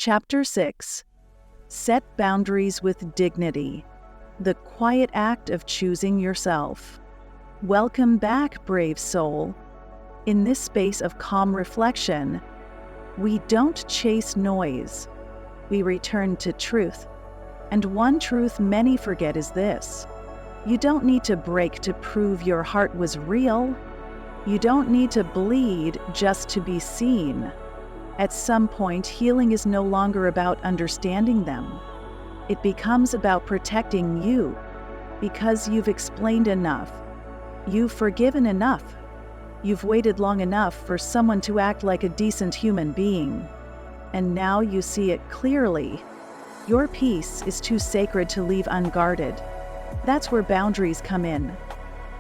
Chapter 6. Set boundaries with dignity. The quiet act of choosing yourself. Welcome back, brave soul. In this space of calm reflection, we don't chase noise. We return to truth. And one truth many forget is this: you don't need to break to prove your heart was real. You don't need to bleed just to be seen. At some point, healing is no longer about understanding them. It becomes about protecting you, because you've explained enough. You've forgiven enough. You've waited long enough for someone to act like a decent human being. And now you see it clearly. Your peace is too sacred to leave unguarded. That's where boundaries come in.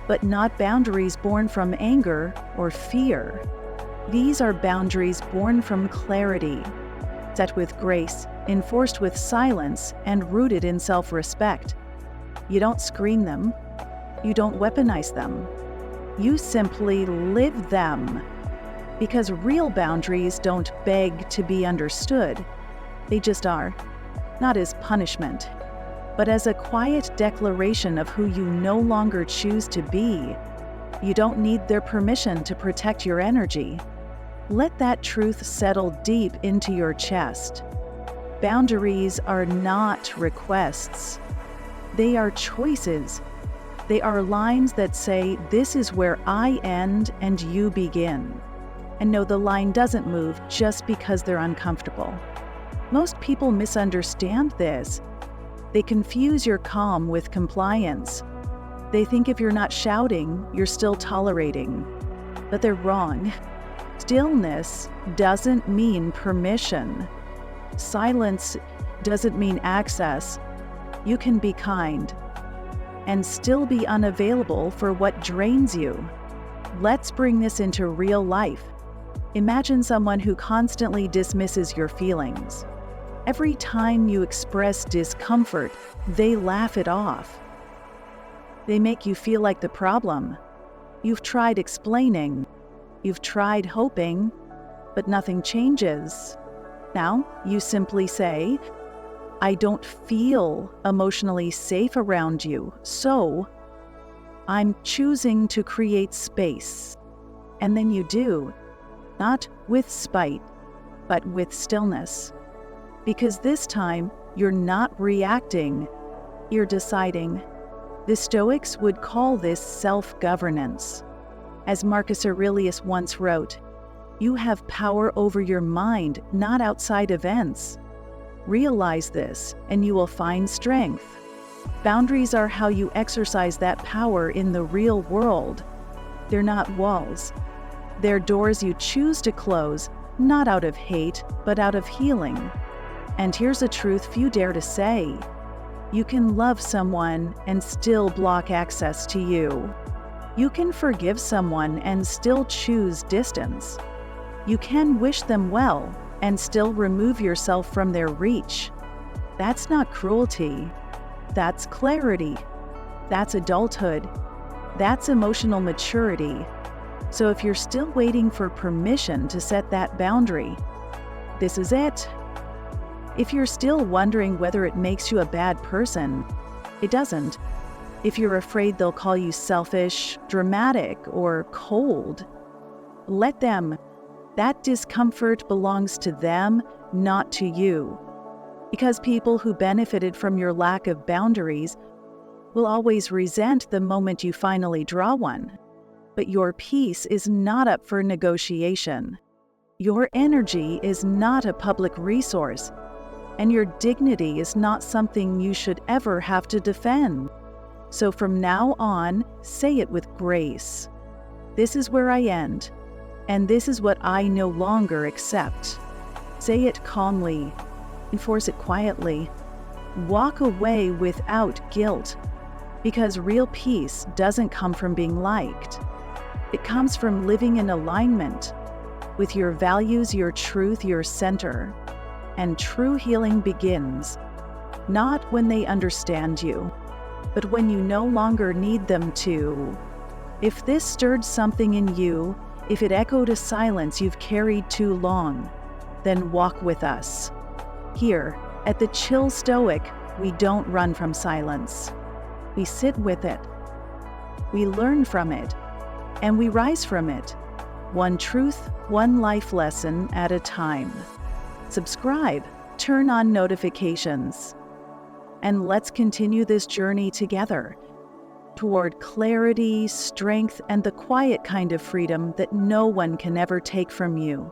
But not boundaries born from anger or fear. These are boundaries born from clarity, set with grace, enforced with silence, and rooted in self-respect. You don't scream them. You don't weaponize them. You simply live them. Because real boundaries don't beg to be understood. They just are. Not as punishment, but as a quiet declaration of who you no longer choose to be. You don't need their permission to protect your energy. Let that truth settle deep into your chest. Boundaries are not requests. They are choices. They are lines that say, this is where I end and you begin. And no, the line doesn't move just because they're uncomfortable. Most people misunderstand this. They confuse your calm with compliance. They think if you're not shouting, you're still tolerating. But they're wrong. Stillness doesn't mean permission. Silence doesn't mean access. You can be kind and still be unavailable for what drains you. Let's bring this into real life. Imagine someone who constantly dismisses your feelings. Every time you express discomfort, they laugh it off. They make you feel like the problem. You've tried explaining. You've tried hoping, but nothing changes. Now, you simply say, I don't feel emotionally safe around you, so I'm choosing to create space. And then you do, not with spite, but with stillness. Because this time, you're not reacting, you're deciding. The Stoics would call this self-governance. As Marcus Aurelius once wrote, you have power over your mind, not outside events. Realize this, and you will find strength. Boundaries are how you exercise that power in the real world. They're not walls. They're doors you choose to close, not out of hate, but out of healing. And here's a truth few dare to say. You can love someone and still block access to you. You can forgive someone and still choose distance. You can wish them well and still remove yourself from their reach. That's not cruelty. That's clarity. That's adulthood. That's emotional maturity. So if you're still waiting for permission to set that boundary, this is it. If you're still wondering whether it makes you a bad person, it doesn't. If you're afraid they'll call you selfish, dramatic, or cold, let them. That discomfort belongs to them, not to you. Because people who benefited from your lack of boundaries will always resent the moment you finally draw one. But your peace is not up for negotiation. Your energy is not a public resource. And your dignity is not something you should ever have to defend. So from now on, say it with grace. This is where I end, and this is what I no longer accept. Say it calmly, enforce it quietly. Walk away without guilt, because real peace doesn't come from being liked. It comes from living in alignment with your values, your truth, your center. And true healing begins, not when they understand you, but when you no longer need them to. If this stirred something in you, if it echoed a silence you've carried too long, then walk with us. Here, at the Chill Stoic, we don't run from silence. We sit with it. We learn from it. And we rise from it. One truth, one life lesson at a time. Subscribe, turn on notifications, and let's continue this journey together toward clarity, strength, and the quiet kind of freedom that no one can ever take from you.